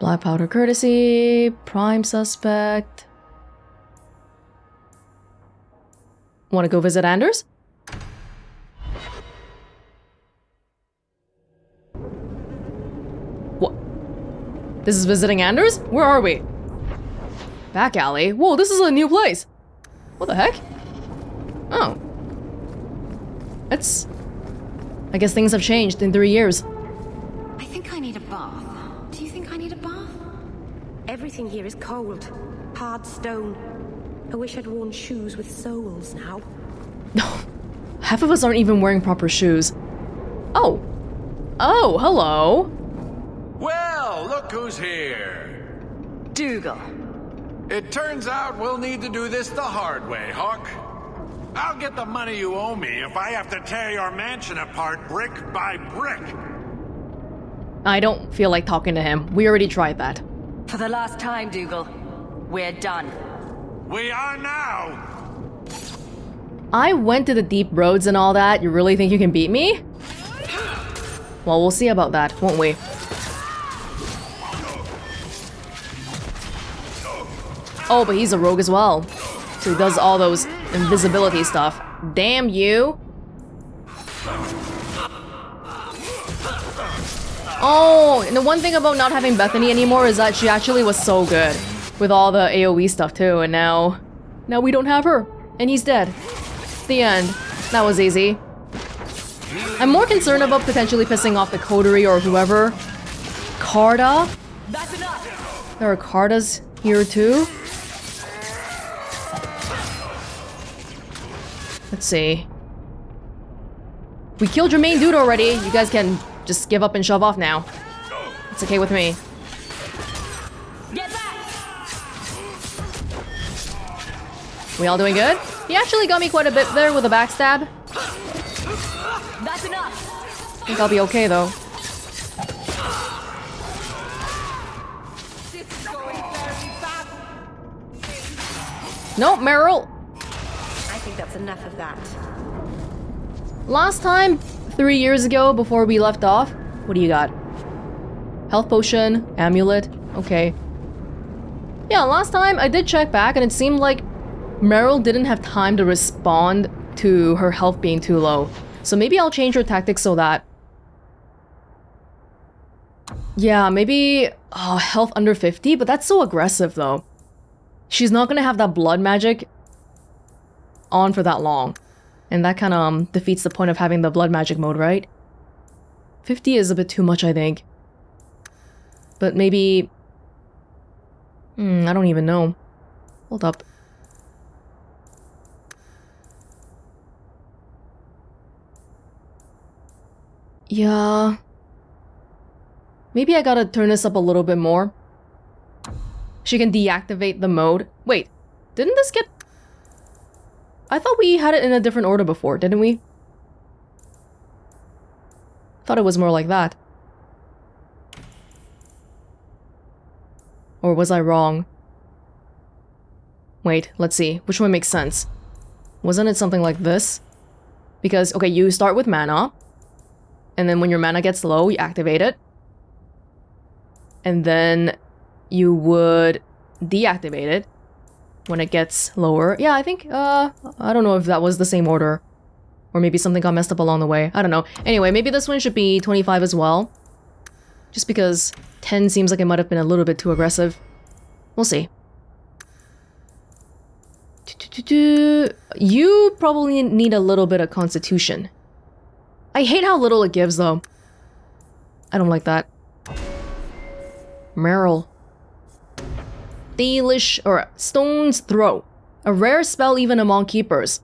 Black powder courtesy, prime suspect. Want to go visit Anders? What? This is visiting Anders? Where are we? Back alley? Whoa, this is a new place. What the heck? Oh. I guess things have changed in 3 years. I think I need a bath. Do you think I need a bath? Everything here is cold. Hard stone. I wish I'd worn shoes with soles now. Half of us aren't even wearing proper shoes. Oh. Oh, hello. Well, look who's here. Dougal. It turns out we'll need to do this the hard way, Hawke. I'll get the money you owe me if I have to tear your mansion apart brick by brick. I don't feel like talking to him. We already tried that. For the last time, Dougal. We're done. We are now! I went to the deep roads and all that. You really think you can beat me? Well, we'll see about that, won't we? Oh, but he's a rogue as well. So he does all those invisibility stuff. Damn you! Oh, and the one thing about not having Bethany anymore is that she actually was so good with all the AoE stuff too, and now we don't have her, and he's dead. The end. That was easy. I'm more concerned about potentially pissing off the coterie or whoever. Carda? That's enough. There are Cardas here too. Let's see. We killed your main dude already. You guys can just give up and shove off now. It's okay with me. Get back. We all doing good? He actually got me quite a bit there with a backstab. That's enough. I think I'll be okay though. This is going very bad. Nope, Meryl. I think that's enough of that. Last time, 3 years ago, before we left off, what do you got? Health potion, amulet, okay. Yeah, last time I did check back and it seemed like Meryl didn't have time to respond to her health being too low. So maybe I'll change her tactics so that... Yeah, maybe... Oh, health under 50, but that's so aggressive though. She's not gonna have that blood magic on for that long. And that kind of defeats the point of having the blood magic mode, right? 50 is a bit too much, I think. But maybe... I don't even know. Hold up. Yeah... Maybe I gotta turn this up a little bit more. She can deactivate the mode. Wait, didn't this get... I thought we had it in a different order before, didn't we? Thought it was more like that. Or was I wrong? Wait, let's see. Which one makes sense? Wasn't it something like this? Because, okay, you start with mana. And then when your mana gets low, you activate it. And then you would deactivate it when it gets lower. Yeah, I think, I don't know if that was the same order. Or maybe something got messed up along the way. I don't know. Anyway, maybe this one should be 25 as well. Just because 10 seems like it might have been a little bit too aggressive. We'll see. You probably need a little bit of constitution. I hate how little it gives, though. I don't like that. Meryl. Dalish, or Stone's Throw. A rare spell even among keepers.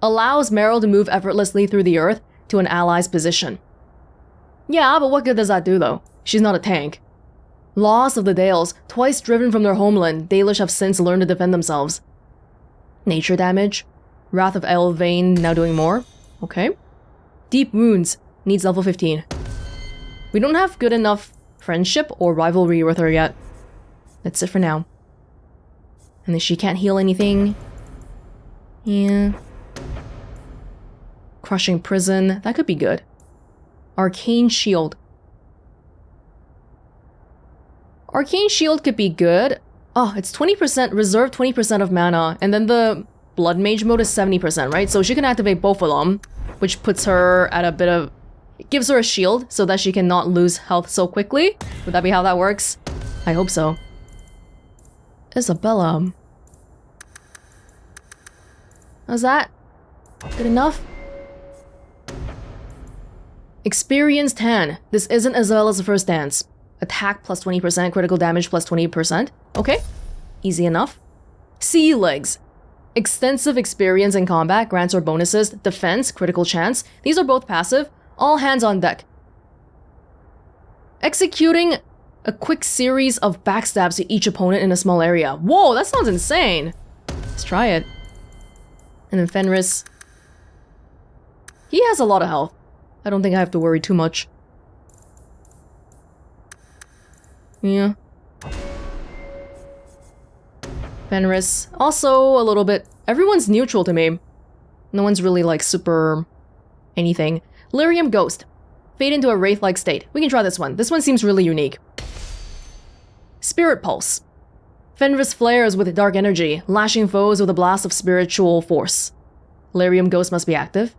Allows Meryl to move effortlessly through the earth to an ally's position. Yeah, but what good does that do, though? She's not a tank. Lost of the Dales, twice driven from their homeland, Dalish have since learned to defend themselves. Nature damage. Wrath of Elvain now doing more. Okay. Deep Wounds. Needs level 15. We don't have good enough friendship or rivalry with her yet. That's it for now. And then she can't heal anything. Yeah. Crushing Prison. That could be good. Arcane Shield. Arcane Shield could be good. Oh, it's 20%, reserve 20% of mana, and then the Blood Mage mode is 70%, right? So she can activate both of them, which puts her at a bit of... gives her a shield so that she can not lose health so quickly. Would that be how that works? I hope so. Isabella. How's that? Good enough? Experience 10. This isn't Isabella's first dance. Attack plus 20%, critical damage plus 20%. Okay, easy enough. Sea Legs. Extensive experience in combat grants her bonuses, defense, critical chance. These are both passive. All hands on deck. Executing a quick series of backstabs to each opponent in a small area. Whoa, that sounds insane. Let's try it. And then Fenris. He has a lot of health. I don't think I have to worry too much. Yeah. Fenris. Also a little bit... Everyone's neutral to me. No one's really like super... anything. Lyrium Ghost. Fade into a wraith-like state. We can try this one. This one seems really unique. Spirit Pulse. Fenris flares with dark energy, lashing foes with a blast of spiritual force. Lyrium Ghost must be active.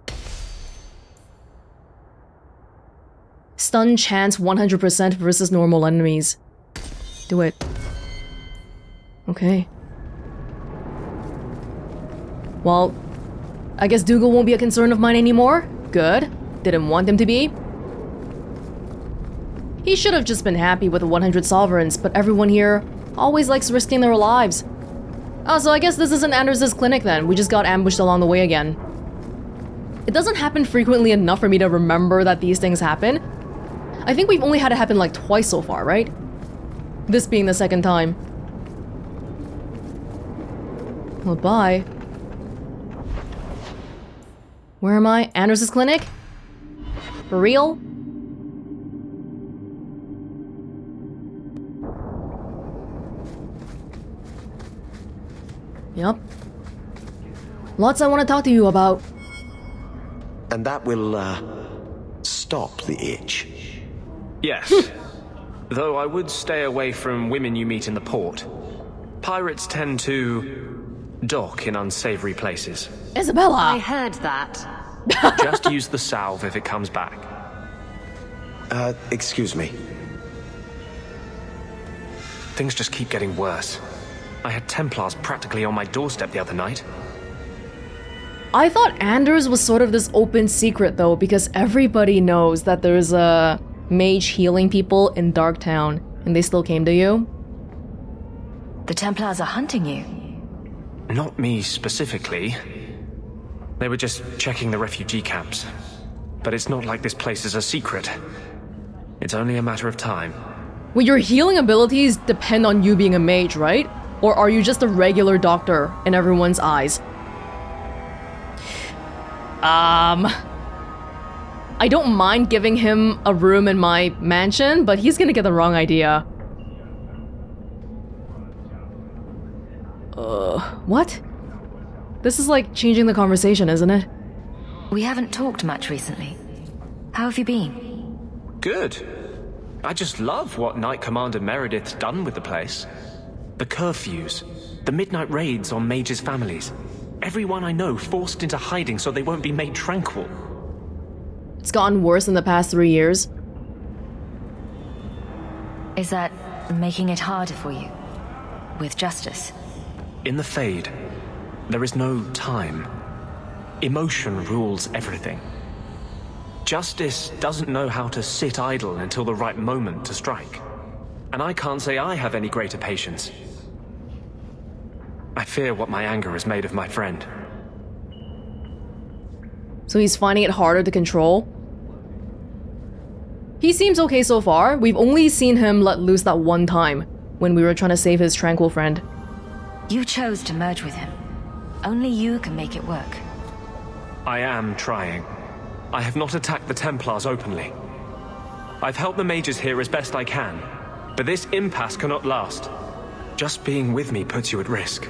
Stun chance 100% versus normal enemies. Do it. Okay. Well, I guess Dougal won't be a concern of mine anymore. Good. Didn't want him to be. He should have just been happy with the 100 sovereigns, but everyone here always likes risking their lives. Oh, so I guess this isn't Anders' clinic then. We just got ambushed along the way again. It doesn't happen frequently enough for me to remember that these things happen. I think we've only had it happen like twice so far, right? This being the second time. Well, bye. Where am I? Anders' clinic? For real? Yep. Lots I want to talk to you about. And that will, stop the itch. Yes. Though I would stay away from women you meet in the port. Pirates tend to dock in unsavory places. Isabella! I heard that. Just use the salve if it comes back. Excuse me. Things just keep getting worse. I had Templars practically on my doorstep the other night. I thought Anders was sort of this open secret though, because everybody knows that there's a mage healing people in Darktown, and they still came to you. The Templars are hunting you. Not me specifically. They were just checking the refugee camps. But it's not like this place is a secret. It's only a matter of time. Well, your healing abilities depend on you being a mage, right? Or are you just a regular doctor in everyone's eyes? I don't mind giving him a room in my mansion, but he's gonna get the wrong idea. What? This is like changing the conversation, isn't it? We haven't talked much recently. How have you been? Good. I just love what Knight Commander Meredith's done with the place. The curfews, the midnight raids on mages' families. Everyone I know forced into hiding so they won't be made tranquil. It's gotten worse in the past 3 years. Is that making it harder for you? With justice? In the Fade, there is no time. Emotion rules everything. Justice doesn't know how to sit idle until the right moment to strike. And I can't say I have any greater patience. I fear what my anger has made of my friend. So he's finding it harder to control? He seems okay so far. We've only seen him let loose that one time, when we were trying to save his tranquil friend. You chose to merge with him. Only you can make it work. I am trying. I have not attacked the Templars openly. I've helped the mages here as best I can, but this impasse cannot last. Just being with me puts you at risk.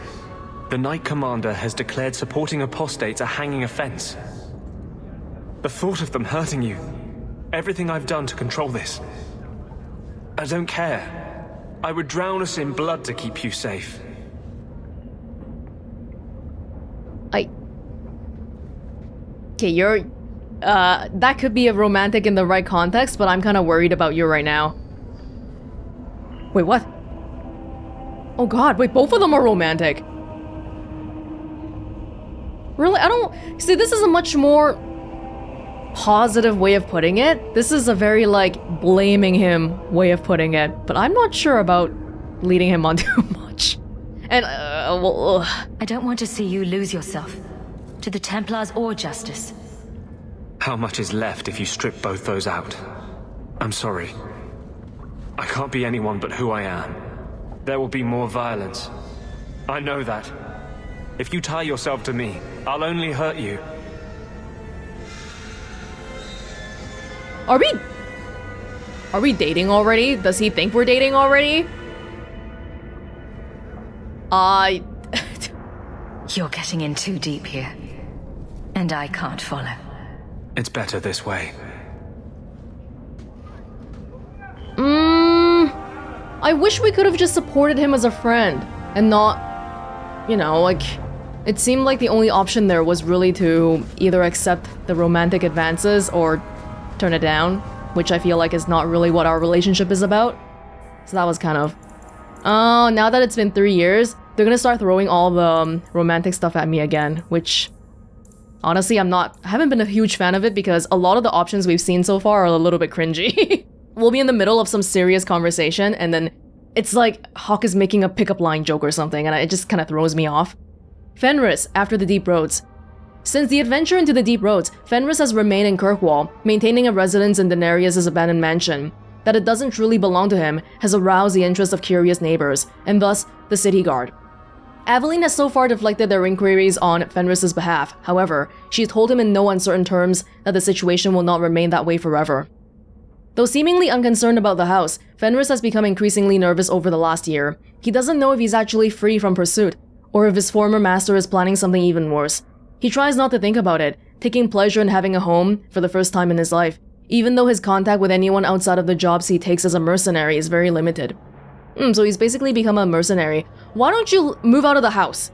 The Knight Commander has declared supporting apostates a hanging offense. The thought of them hurting you, everything I've done to control this, I don't care. I would drown us in blood to keep you safe. Okay, you're... that could be a romantic in the right context, but I'm kind of worried about you right now. Wait, what? Oh god, wait, both of them are romantic. Really? I don't... See, this is a much more positive way of putting it. This is a very, like, blaming him way of putting it. But I'm not sure about leading him on too much. And, well... I don't want to see you lose yourself. To the Templars or Justice. How much is left if you strip both those out? I'm sorry. I can't be anyone but who I am. There will be more violence. I know that. If you tie yourself to me, I'll only hurt you. Are we dating already? Does he think we're dating already? You're getting in too deep here. And I can't follow. It's better this way. I wish we could have just supported him as a friend and not, you know, like, it seemed like the only option there was really to either accept the romantic advances or turn it down, which I feel like is not really what our relationship is about. So that was kind of... Oh, now that it's been 3 years, they're gonna start throwing all the romantic stuff at me again, which... Honestly, I haven't been a huge fan of it because a lot of the options we've seen so far are a little bit cringy. We'll be in the middle of some serious conversation and then it's like Hawke is making a pickup line joke or something and it just kind of throws me off. Fenris, after the Deep Roads. Since the adventure into the Deep Roads, Fenris has remained in Kirkwall, maintaining a residence in Daenerys' abandoned mansion. That it doesn't truly belong to him has aroused the interest of curious neighbors, and thus the city guard. Aveline has so far deflected their inquiries on Fenris' behalf. However, she has told him in no uncertain terms that the situation will not remain that way forever. Though seemingly unconcerned about the house, Fenris has become increasingly nervous over the last year. He doesn't know if he's actually free from pursuit, or if his former master is planning something even worse. He tries not to think about it, taking pleasure in having a home for the first time in his life, even though his contact with anyone outside of the jobs he takes as a mercenary is very limited. So he's basically become a mercenary. Why don't you move out of the house?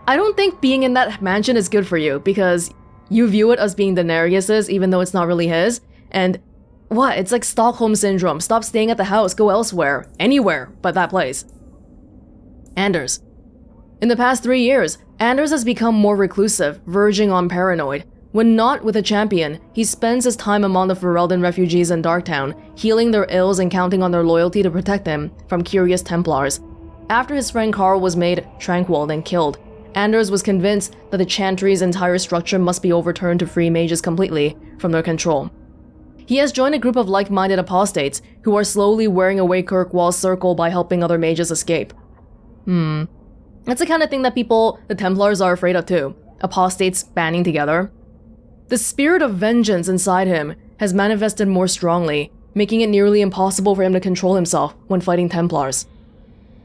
I don't think being in that mansion is good for you, because you view it as being Daenerys's, even though it's not really his. And what? It's like Stockholm Syndrome. Stop staying at the house, go elsewhere. Anywhere but that place. Anders. In the past 3 years, Anders has become more reclusive, verging on paranoid. When not with a champion, he spends his time among the Ferelden refugees in Darktown, healing their ills and counting on their loyalty to protect him from curious Templars. After his friend Carl was made tranquil and killed, Anders was convinced that the Chantry's entire structure must be overturned to free mages completely from their control. He has joined a group of like-minded apostates who are slowly wearing away Kirkwall's circle by helping other mages escape. That's the kind of thing that the Templars are afraid of too. Apostates banding together. The spirit of vengeance inside him has manifested more strongly, making it nearly impossible for him to control himself when fighting Templars.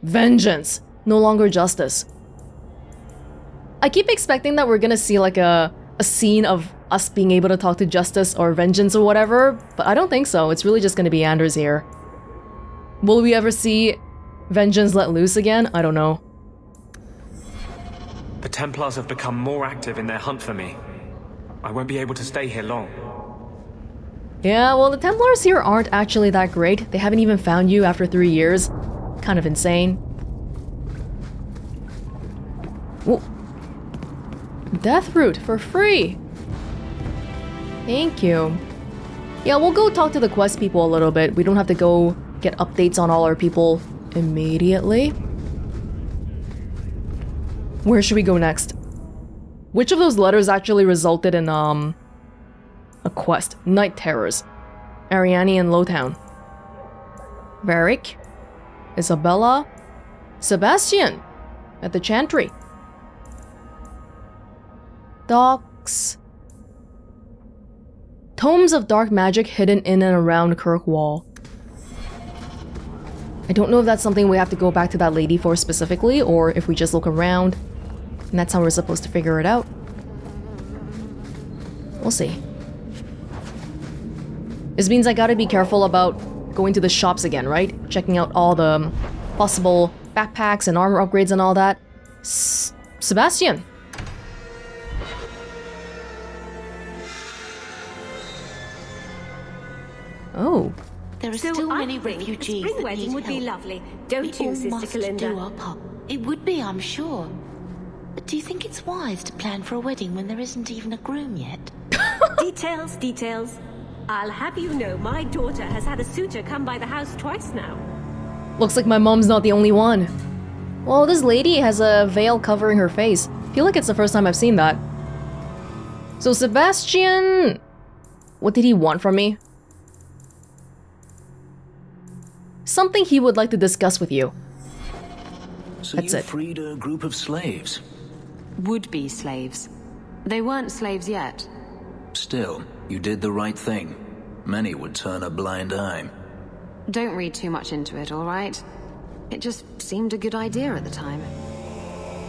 Vengeance, no longer justice. I keep expecting that we're gonna see like a scene of us being able to talk to Justice or Vengeance or whatever, but I don't think so. It's really just gonna be Anders here. Will we ever see Vengeance let loose again? I don't know. The Templars have become more active in their hunt for me. I won't be able to stay here long. Yeah, well, the Templars here aren't actually that great. They haven't even found you after 3 years. Kind of insane. Whoa. Deathroot for free! Thank you. Yeah, we'll go talk to the quest people a little bit. We don't have to go get updates on all our people immediately. Where should we go next? Which of those letters actually resulted in, a quest? Night Terrors. Ariane and Lowtown. Varric. Isabella. Sebastian! At the Chantry. Docks. Tomes of dark magic hidden in and around Kirkwall. I don't know if that's something we have to go back to that lady for specifically, or if we just look around. And that's how we're supposed to figure it out. We'll see. This means I gotta be careful about going to the shops again, right? Checking out all the possible backpacks and armor upgrades and all that. Sebastian. Oh. There are still many refugees spring that wedding need would be help. lovely, don't We you, all Sister must Kalinda? do our part. It would be, I'm sure. But do you think it's wise to plan for a wedding when there isn't even a groom yet? Details, details. I'll have you know my daughter has had a suitor come by the house twice now. Looks like my mom's not the only one. Well, this lady has a veil covering her face. Feel like it's the first time I've seen that. So Sebastian... What did he want from me? Something he would like to discuss with you. So That's you it. freed a group of slaves. Would-be slaves. They weren't slaves yet. Still, you did the right thing. Many would turn a blind eye. Don't read too much into it, alright? It just seemed a good idea at the time.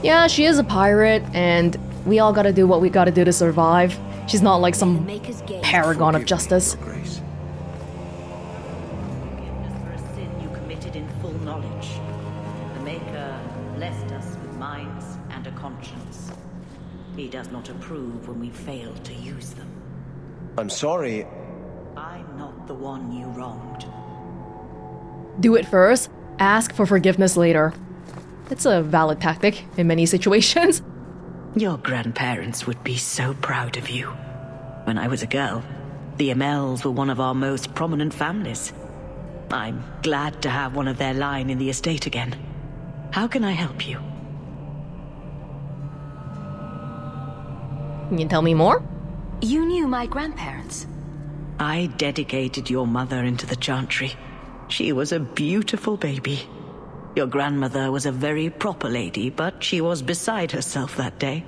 Yeah, she is a pirate, and we all gotta do what we gotta do to survive. She's not like some paragon of justice. Grace. Forgiveness for a sin you committed in full knowledge. The Maker blessed us with minds and a conscience. He does not approve when we fail to use them. I'm sorry. I'm not the one you wronged. Do it first, ask for forgiveness later. It's a valid tactic in many situations. Your grandparents would be so proud of you. When I was a girl, the Amels were one of our most prominent families. I'm glad to have one of their line in the estate again. How can I help you? Can you tell me more? You knew my grandparents. I dedicated your mother into the Chantry. She was a beautiful baby. Your grandmother was a very proper lady, but she was beside herself that day.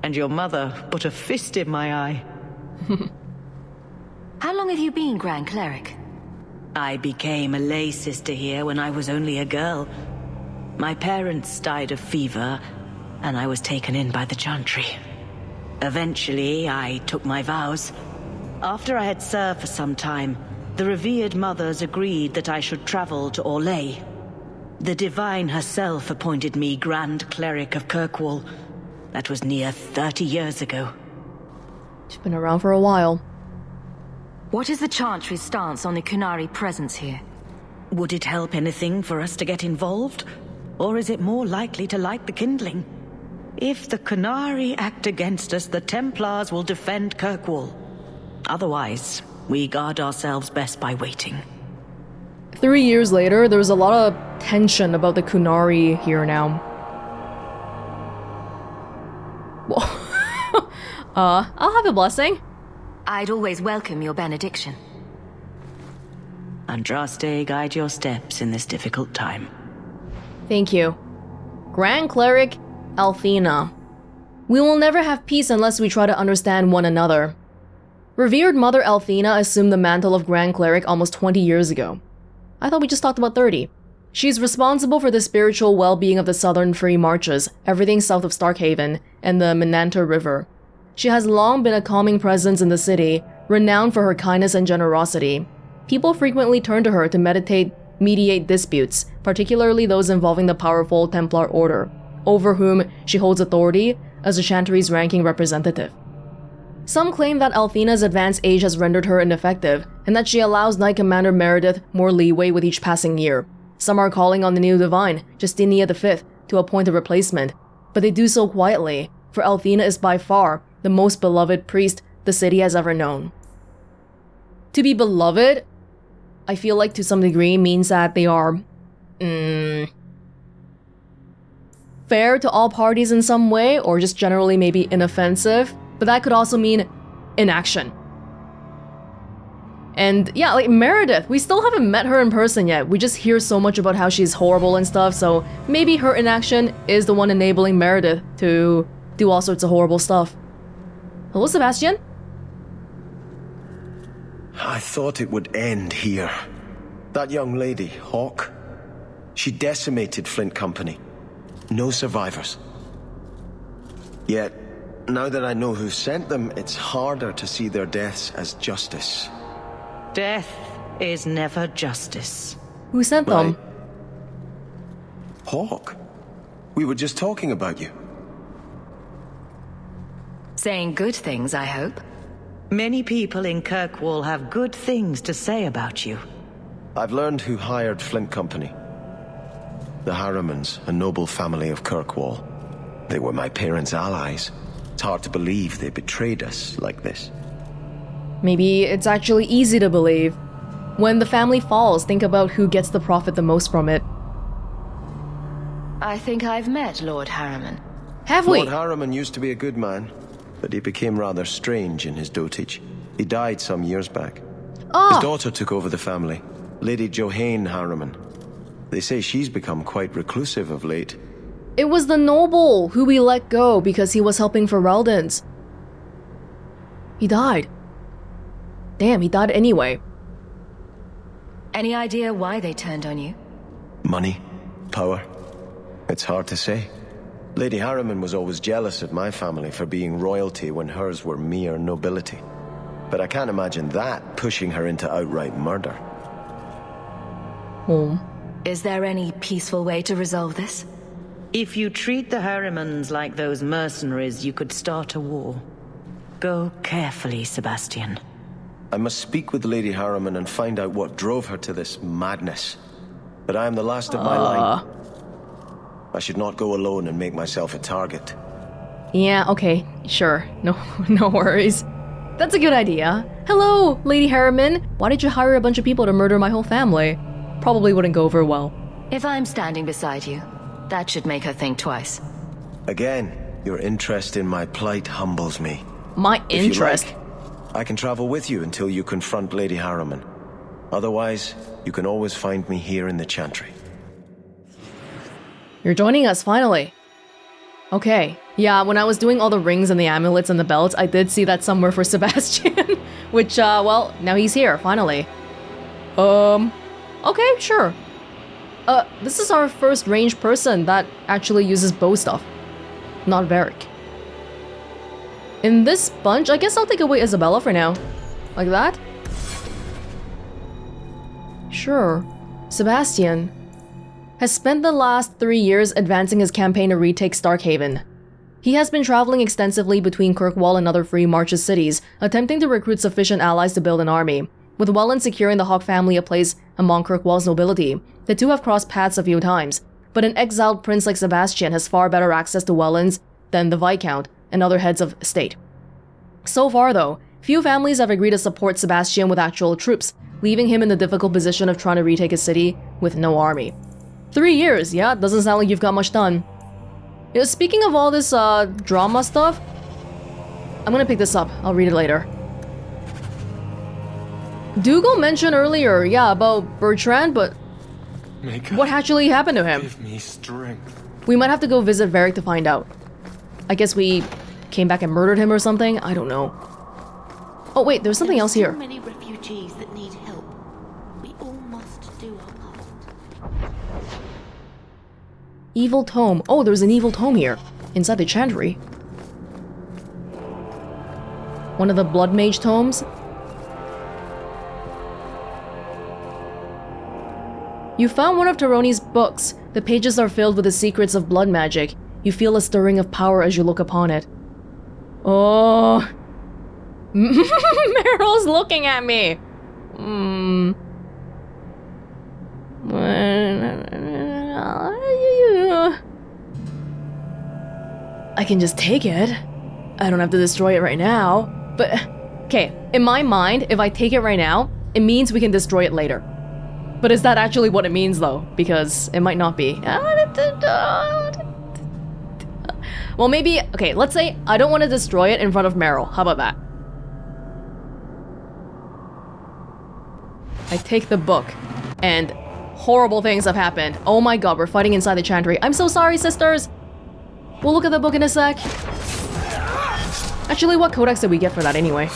And your mother put a fist in my eye. How long have you been Grand Cleric? I became a lay sister here when I was only a girl. My parents died of fever, and I was taken in by the Chantry. Eventually, I took my vows. After I had served for some time, the revered mothers agreed that I should travel to Orlais. The Divine herself appointed me Grand Cleric of Kirkwall. That was near 30 years ago. She's been around for a while. What is the Chantry's stance on the Kunari presence here? Would it help anything for us to get involved? Or is it more likely to light the kindling? If the Kunari act against us, the Templars will defend Kirkwall. Otherwise, we guard ourselves best by waiting. 3 years later, there's a lot of tension about the Kunari here now. I'll have a blessing. I'd always welcome your benediction. Andraste, guide your steps in this difficult time. Thank you. Grand Cleric Althena. We will never have peace unless we try to understand one another. Revered Mother Althena assumed the mantle of Grand Cleric almost 20 years ago. I thought we just talked about 30. She's responsible for the spiritual well-being of the southern free marches, everything south of Starkhaven, and the Menanter River. She has long been a calming presence in the city, renowned for her kindness and generosity. People frequently turn to her to mediate disputes, particularly those involving the powerful Templar Order, over whom she holds authority as the Chantry's ranking representative. Some claim that Althena's advanced age has rendered her ineffective, and that she allows Knight Commander Meredith more leeway with each passing year. Some are calling on the new Divine, Justinia V, to appoint a replacement, but they do so quietly, for Althena is by far the most beloved priest the city has ever known. To be beloved, I feel like to some degree means that they are fair to all parties in some way, or just generally maybe inoffensive, but that could also mean inaction. And yeah, like Meredith, we still haven't met her in person yet. We just hear so much about how she's horrible and stuff, so maybe her inaction is the one enabling Meredith to do all sorts of horrible stuff. Hello, Sebastian? I thought it would end here. That young lady, Hawke, she decimated Flint Company. No survivors. Yet, now that I know who sent them, it's harder to see their deaths as justice. Death is never justice. Who sent them? Hawke? We were just talking about you. Saying good things, I hope. Many people in Kirkwall have good things to say about you. I've learned who hired Flint Company. The Harrimans, a noble family of Kirkwall. They were my parents' allies. It's hard to believe they betrayed us like this. Maybe it's actually easy to believe. When the family falls, think about who gets the profit the most from it. I think I've met Lord Harriman. Have we? Lord Harriman used to be a good man, but he became rather strange in his dotage. He died some years back. His daughter took over the family, Lady Johanne Harriman. They say she's become quite reclusive of late. It was the noble who we let go because he was helping Fereldens. He died. Damn, he died anyway. Any idea why they turned on you? Money? Power? It's hard to say. Lady Harriman was always jealous of my family for being royalty when hers were mere nobility. But I can't imagine that pushing her into outright murder. Is there any peaceful way to resolve this? If you treat the Harrimans like those mercenaries, you could start a war. Go carefully, Sebastian. I must speak with Lady Harriman and find out what drove her to this madness. But I am the last of my line. I should not go alone and make myself a target. Yeah, okay, sure. No worries. That's a good idea. Hello, Lady Harriman. Why did you hire a bunch of people to murder my whole family? Probably wouldn't go over well. If I'm standing beside you, that should make her think twice. Again, your interest in my plight humbles me. My interest? If you like, I can travel with you until you confront Lady Harriman. Otherwise, you can always find me here in the Chantry. You're joining us, finally. Okay. Yeah, when I was doing all the rings and the amulets and the belts, I did see that somewhere for Sebastian. Which, well, now he's here, finally. Okay, sure. This is our first ranged person that actually uses bow stuff. Not Varric. In this bunch, I guess I'll take away Isabella for now. Like that? Sure. Sebastian has spent the last 3 years advancing his campaign to retake Starkhaven. He has been traveling extensively between Kirkwall and other Free Marches cities, attempting to recruit sufficient allies to build an army. With Welonz securing the Hawke family a place among Kirkwall's nobility, the two have crossed paths a few times, but an exiled prince like Sebastian has far better access to Welonz than the Viscount and other heads of state. So far though, few families have agreed to support Sebastian with actual troops, leaving him in the difficult position of trying to retake a city with no army. 3 years, yeah, doesn't sound like you've got much done. Yeah, speaking of all this drama stuff, I'm gonna pick this up, I'll read it later. Dougal mentioned earlier, yeah, about Bertrand, but what actually happened to him? Give me strength. We might have to go visit Varric to find out. I guess we came back and murdered him or something? I don't know. Oh wait, there's something else here. So many refugees that need help. We all must do our part. Evil tome. Oh, there's an evil tome here, inside the Chantry. One of the Blood Mage tomes. You found one of Taroni's books. The pages are filled with the secrets of blood magic. You feel a stirring of power as you look upon it. Oh. Meryl's looking at me. I can just take it. I don't have to destroy it right now. But, okay, in my mind, if I take it right now, it means we can destroy it later. But is that actually what it means, though? Because it might not be. Well, maybe... Okay, let's say I don't want to destroy it in front of Meryl. How about that? I take the book, and horrible things have happened. Oh my god, we're fighting inside the Chantry. I'm so sorry, sisters! We'll look at the book in a sec. Actually, what codex did we get for that anyway?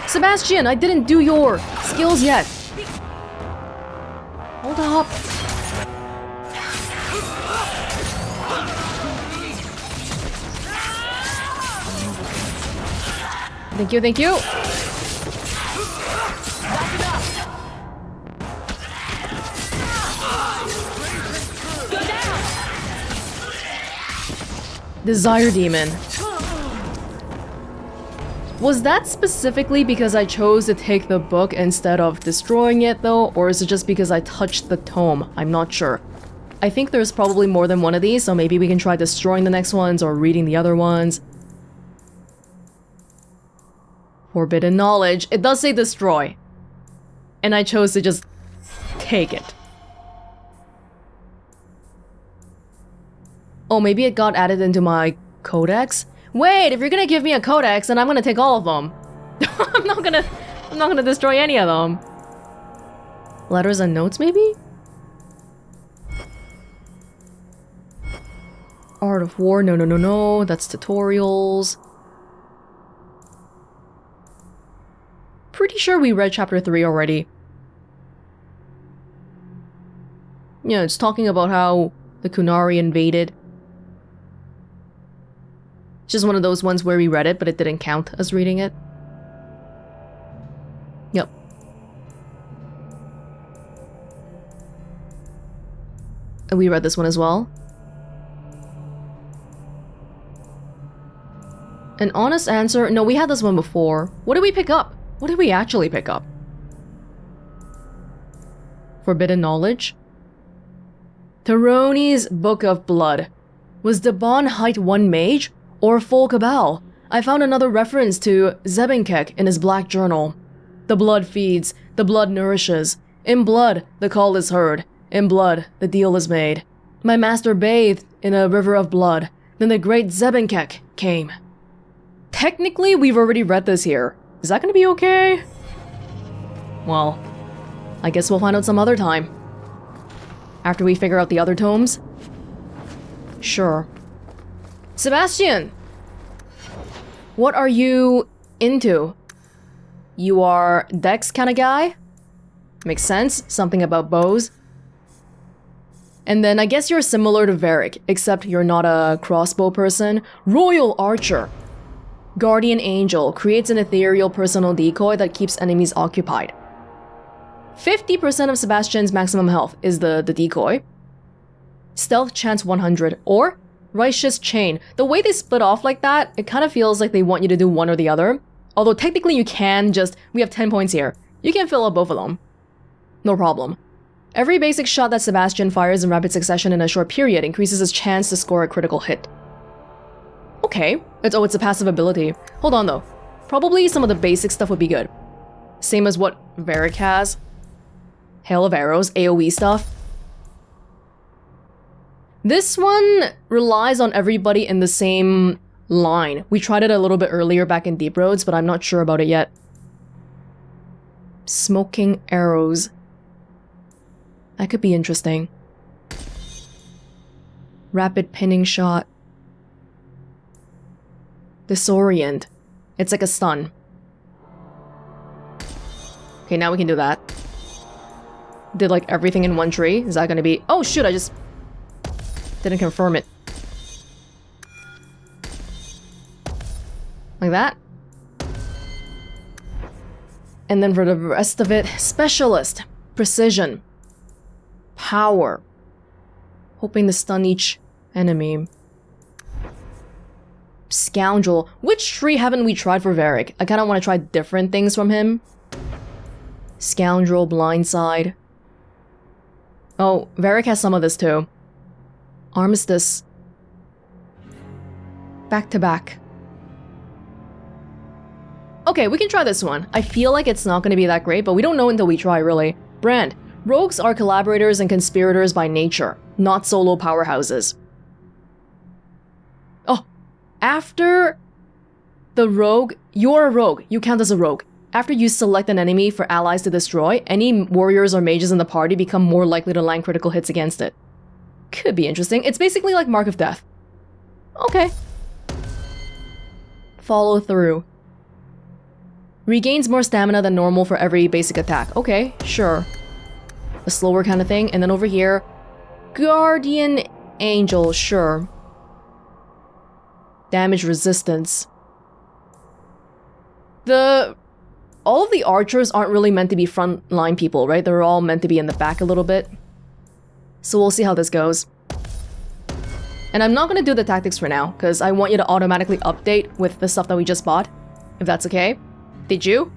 Sebastian, I didn't do your skills yet. Hold up. Thank you, thank you. Desire Demon. Was that specifically because I chose to take the book instead of destroying it though, or is it just because I touched the tome? I'm not sure. I think there's probably more than one of these, so maybe we can try destroying the next ones or reading the other ones. Forbidden Knowledge. It does say destroy. And I chose to just take it. Oh, maybe it got added into my codex? Wait, if you're gonna give me a codex, then I'm gonna take all of them. I'm not gonna destroy any of them. Letters and notes, maybe? Art of War, no, that's tutorials. Pretty sure we read chapter 3 already. Yeah, it's talking about how the Kunari invaded. It's just one of those ones where we read it, but it didn't count as reading it. Yep. And we read this one as well. An honest answer? No, we had this one before. What did we pick up? What did we actually pick up? Forbidden Knowledge? Taroni's Book of Blood. Was Debon Height 1 mage? Or full cabal? I found another reference to Zebenkek in his black journal. The blood feeds, the blood nourishes. In blood, the call is heard. In blood, the deal is made. My master bathed in a river of blood. Then the great Zebenkek came. Technically, we've already read this here. Is that gonna be okay? Well, I guess we'll find out some other time. After we figure out the other tomes? Sure. Sebastian! What are you into? You are Dex kind of guy? Makes sense, something about bows. And then I guess you're similar to Varric, except you're not a crossbow person. Royal Archer. Guardian Angel creates an ethereal personal decoy that keeps enemies occupied. 50% of Sebastian's maximum health is the decoy. Stealth chance 100, or Righteous Chain. The way they split off like that, it kind of feels like they want you to do one or the other. Although technically you can just, we have 10 points here. You can fill up both of them. No problem. Every basic shot that Sebastian fires in rapid succession in a short period increases his chance to score a critical hit. Okay, it's a passive ability. Hold on though. Probably some of the basic stuff would be good. Same as what Varric has. Hail of Arrows, AoE stuff. This one relies on everybody in the same line. We tried it a little bit earlier back in Deep Roads, but I'm not sure about it yet. Smoking Arrows. That could be interesting. Rapid Pinning Shot. Disorient. It's like a stun. Okay, now we can do that. Did like everything in one tree. Is that gonna be... Oh shoot, I just... didn't confirm it. Like that. And then for the rest of it, Specialist. Precision. Power. Hoping to stun each enemy. Scoundrel. Which tree haven't we tried for Varric? I kind of want to try different things from him. Scoundrel, Blindside. Oh, Varric has some of this too. Armistice. Back to back. Okay, we can try this one. I feel like it's not going to be that great, but we don't know until we try, really. Brand. Rogues are collaborators and conspirators by nature, not solo powerhouses. Oh, after the rogue, you're a rogue. You count as a rogue. After you select an enemy for allies to destroy, any warriors or mages in the party become more likely to land critical hits against it. Could be interesting. It's basically like Mark of Death. Okay. Follow through. Regains more stamina than normal for every basic attack. Okay, sure. A slower kind of thing. And then over here, Guardian Angel, sure. Damage resistance. All of the archers aren't really meant to be frontline people, right? They're all meant to be in the back a little bit. So we'll see how this goes. And I'm not gonna do the tactics for now, because I want you to automatically update with the stuff that we just bought. If that's okay. Did you?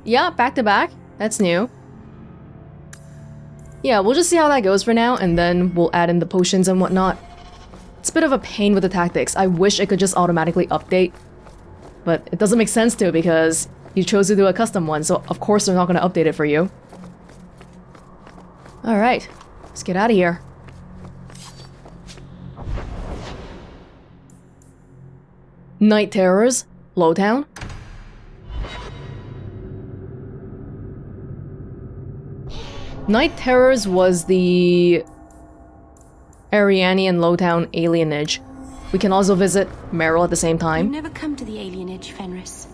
Yeah, back to back. That's new. Yeah, we'll just see how that goes for now, and then we'll add in the potions and whatnot. It's a bit of a pain with the tactics. I wish it could just automatically update. But it doesn't make sense to, because you chose to do a custom one, so of course they're not going to update it for you. Alright, let's get out of here. Night Terrors, Lowtown. Night Terrors was the Arianian Lowtown alienage. We can also visit Meryl at the same time. You never come to the alienage, Fenris.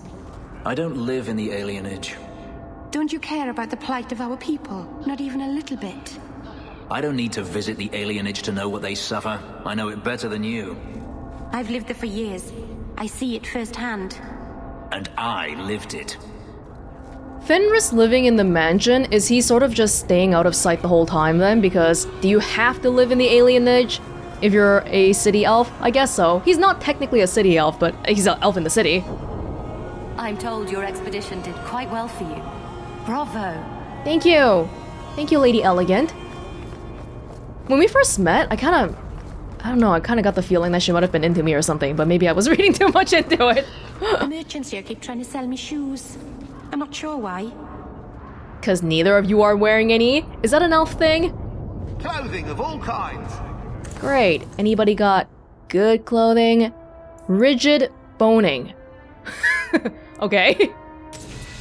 I don't live in the alienage. Don't you care about the plight of our people? Not even a little bit. I don't need to visit the alienage to know what they suffer. I know it better than you. I've lived there for years. I see it firsthand. And I lived it. Fenris living in the mansion, is he sort of just staying out of sight the whole time then? Because do you have to live in the alienage if you're a city elf? I guess so. He's not technically a city elf, but he's an elf in the city. I'm told your expedition did quite well for you. Bravo. Thank you. Thank you, Lady Elegant. When we first met, I kind of got the feeling that she might have been into me or something, but maybe I was reading too much into it. The merchants here keep trying to sell me shoes. I'm not sure why. Because neither of you are wearing any? Is that an elf thing? Clothing of all kinds. Great. Anybody got good clothing? Rigid boning. Okay.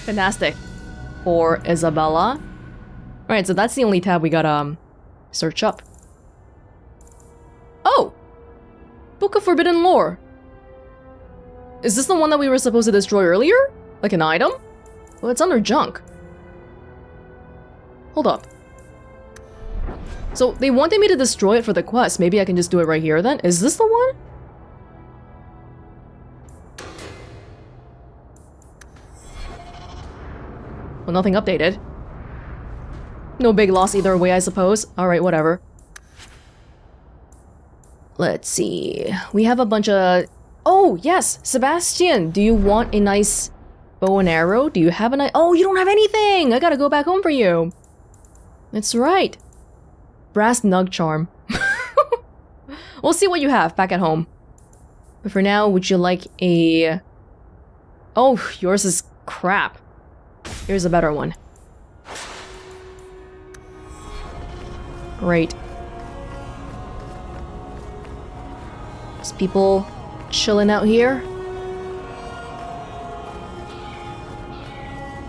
Fantastic. For Isabella. Alright, so that's the only tab we gotta search up. Oh! Book of Forbidden Lore. Is this the one that we were supposed to destroy earlier? Like an item? Well, it's under junk. Hold up. So, they wanted me to destroy it for the quest. Maybe I can just do it right here then? Is this the one? Well, nothing updated. No big loss either way, I suppose. Alright, whatever. Let's see. We have a bunch of... Oh, yes! Sebastian! Do you want a nice bow and arrow? Do you have a nice... Oh, you don't have anything! I gotta go back home for you. That's right. Brass Nug Charm. We'll see what you have back at home. But for now, would you like a... Oh, yours is crap. Here's a better one. Great. There's people chilling out here.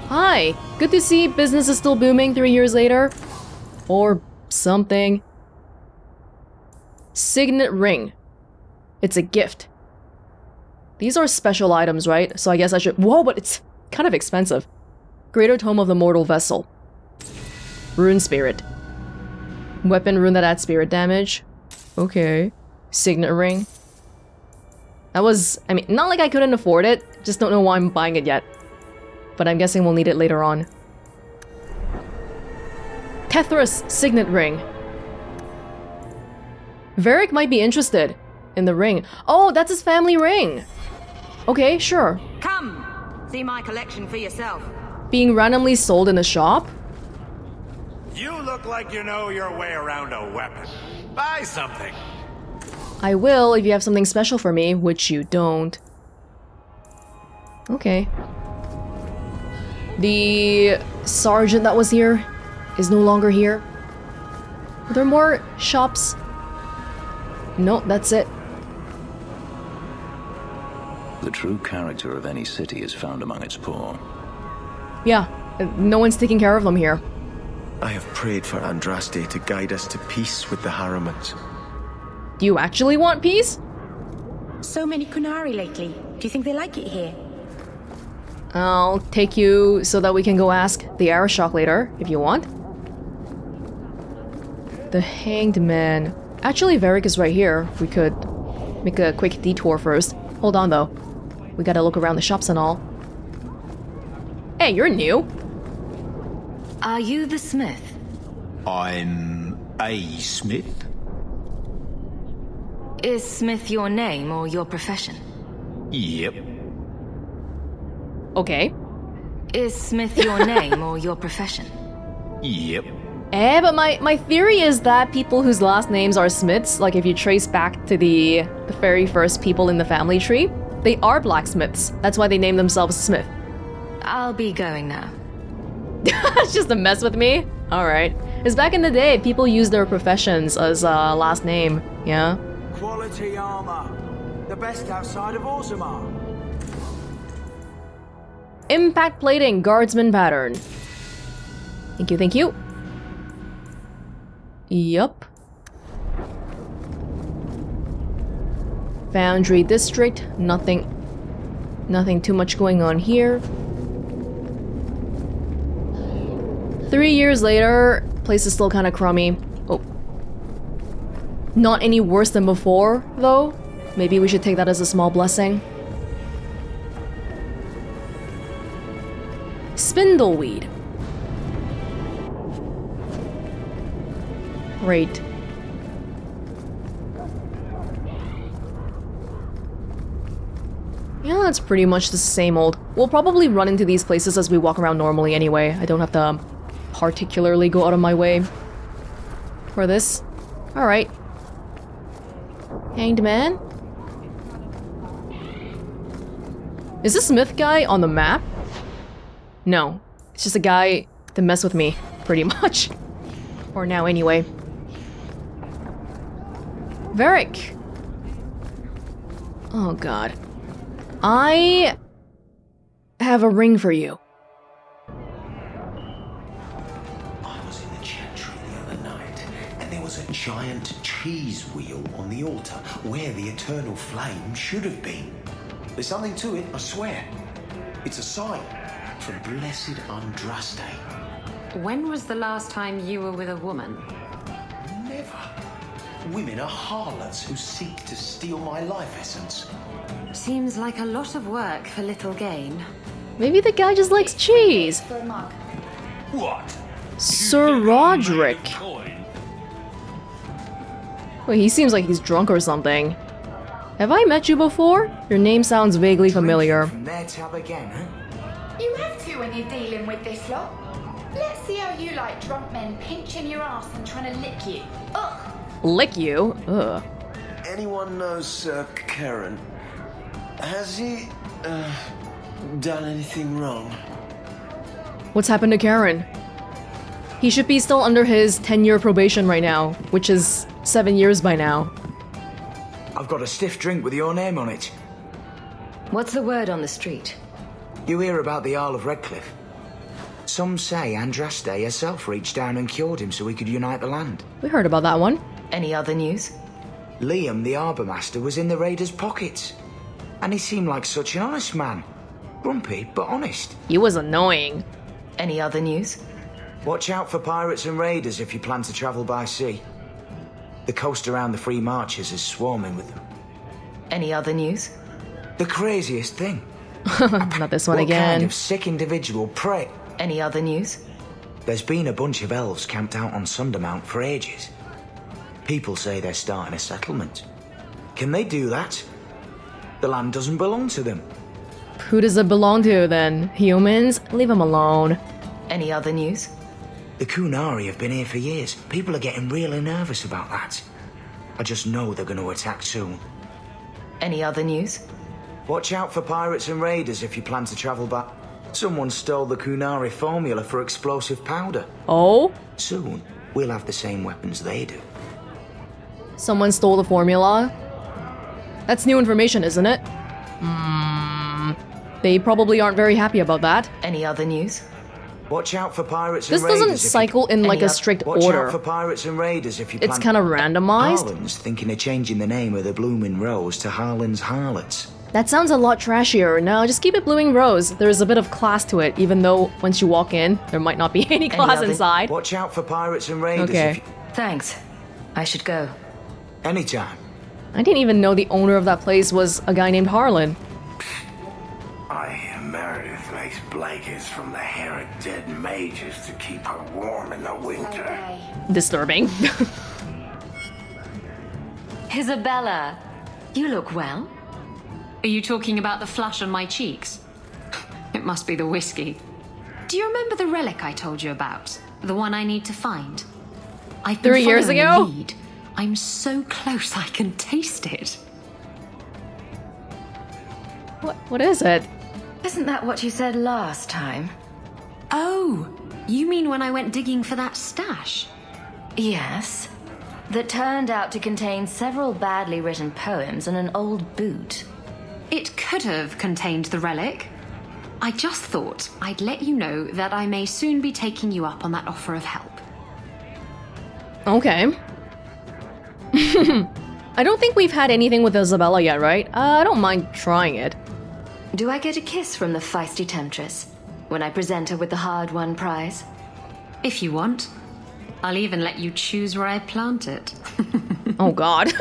Hi! Good to see business is still booming 3 years later. Or something. Signet ring. It's a gift. These are special items, right? So I guess I should... Whoa, but it's kind of expensive. Greater Tome of the Mortal Vessel. Rune Spirit. Weapon rune that adds spirit damage. Okay. Signet ring. That was... I mean, not like I couldn't afford it. Just don't know why I'm buying it yet. But I'm guessing we'll need it later on. Tethras Signet Ring. Varric might be interested in the ring. Oh, that's his family ring. Okay, sure. Come! See my collection for yourself. Being randomly sold in a shop? You look like you know your way around a weapon. Buy something. I will if you have something special for me, which you don't. Okay. The sergeant that was here is no longer here. Are there more shops? No, that's it. The true character of any city is found among its poor. Yeah, no one's taking care of them here. I have prayed for Andraste to guide us to peace with the Harrimans. Do you actually want peace? So many Kunari lately. Do you think they like it here? I'll take you so that we can go ask the Arishok later, if you want. The Hanged Man. Actually, Varric is right here. We could make a quick detour first. Hold on, though. We gotta look around the shops and all. Hey, you're new. Are you the smith? I'm a smith. Is Smith your name or your profession? Yep. Okay. Is Smith your name or your profession? Yep. But my theory is that people whose last names are Smiths, like if you trace back to the very first people in the family tree, they are blacksmiths. That's why they name themselves Smith. I'll be going now. It's just a mess with me? Alright. Because back in the day, people used their professions as last name, yeah? Quality armor. The best outside of Orzammar. Impact plating, guardsman pattern. Thank you, thank you. Yup. Foundry district, nothing too much going on here. 3 years later, place is still kind of crummy. Oh. Not any worse than before, though. Maybe we should take that as a small blessing. Spindleweed. Great. Yeah, that's pretty much the same old. We'll probably run into these places as we walk around normally anyway. I don't have to particularly go out of my way for this. Alright. Hanged man? Is this Smith guy on the map? No. It's just a guy to mess with me, pretty much. Or now anyway. Varric! Oh god. I have a ring for you. I was in the Chantry the other night, and there was a giant cheese wheel on the altar where the eternal flame should have been. There's something to it, I swear. It's a sign from blessed Andraste. When was the last time you were with a woman? Never. Women are harlots who seek to steal my life essence. Seems like a lot of work for little gain. Maybe the guy just likes cheese. What? Sir Roderick. Wait, he seems like he's drunk or something. Have I met you before? Your name sounds vaguely familiar. From their tab again, huh? You have to when you're dealing with this lot. Let's see how you like drunk men pinching your ass and trying to lick you. Ugh. Lick you? Ugh. Anyone knows Sir Karen? Has he, done anything wrong? What's happened to Karen? He should be still under his 10-year probation right now, which is 7 years by now. I've got a stiff drink with your name on it. What's the word on the street? You hear about the Earl of Redcliffe? Some say Andraste herself reached down and cured him so he could unite the land. We heard about that one. Any other news? Liam, the harbour master, was in the raiders' pockets. And he seemed like such an honest man. Grumpy, but honest. He was annoying. Any other news? Watch out for pirates and raiders if you plan to travel by sea. The coast around the Free Marches is swarming with them. Any other news? The craziest thing. Not this one what again. What kind of sick individual prey? Any other news? There's been a bunch of elves camped out on Sundermount for ages. People say they're starting a settlement. Can they do that? The land doesn't belong to them. Who does it belong to then? Humans? Leave them alone. Any other news? The Kunari have been here for years. People are getting really nervous about that. I just know they're going to attack soon. Any other news? Watch out for pirates and raiders if you plan to travel back. Someone stole the Kunari formula for explosive powder. Oh? Soon, we'll have the same weapons they do. Someone stole the formula? That's new information, isn't it? They probably aren't very happy about that. Any other news? Watch out for pirates and raiders. This doesn't cycle in like a strict order. Watch out for pirates and raiders if you plan. It's kind of randomized. Harlan's thinking of changing the name of the Blooming Rose to Harlan's Harlots. That sounds a lot trashier. No, just keep it Blooming Rose. There's a bit of class to it, even though once you walk in, there might not be any class inside. Watch out for pirates and raiders. Okay. Thanks. I should go. Anytime. I didn't even know the owner of that place was a guy named Harlan. I hear Meredith makes blankets from the hair of dead mages to keep her warm in the winter. Disturbing. Isabella, you look well. Are you talking about the flush on my cheeks? It must be the whiskey. Do you remember the relic I told you about? The one I need to find? I've been 3 years following ago? a lead. I'm so close I can taste it. What is it? Isn't that what you said last time? Oh, you mean when I went digging for that stash? Yes. That turned out to contain several badly written poems and an old boot. It could have contained the relic. I just thought I'd let you know that I may soon be taking you up on that offer of help. Okay. I don't think we've had anything with Isabella yet, right? I don't mind trying it. Do I get a kiss from the feisty temptress when I present her with the hard-won prize? If you want. I'll even let you choose where I plant it. Oh god.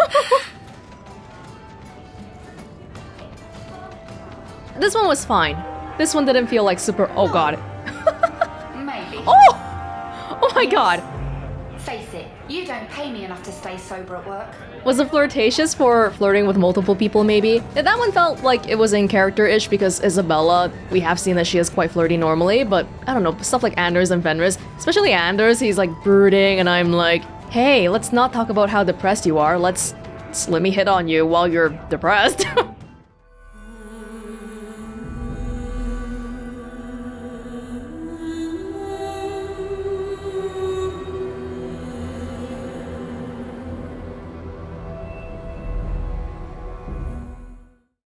This one was fine. This one didn't feel like super... Oh god. Maybe. Oh! Oh my god. Face it, you don't pay me enough to stay sober at work. Was it flirtatious for flirting with multiple people, maybe? That one felt like it was in character-ish because Isabella, we have seen that she is quite flirty normally, but I don't know, stuff like Anders and Fenris, especially Anders, he's like brooding and I'm like, hey, let's not talk about how depressed you are, let me hit on you while you're depressed.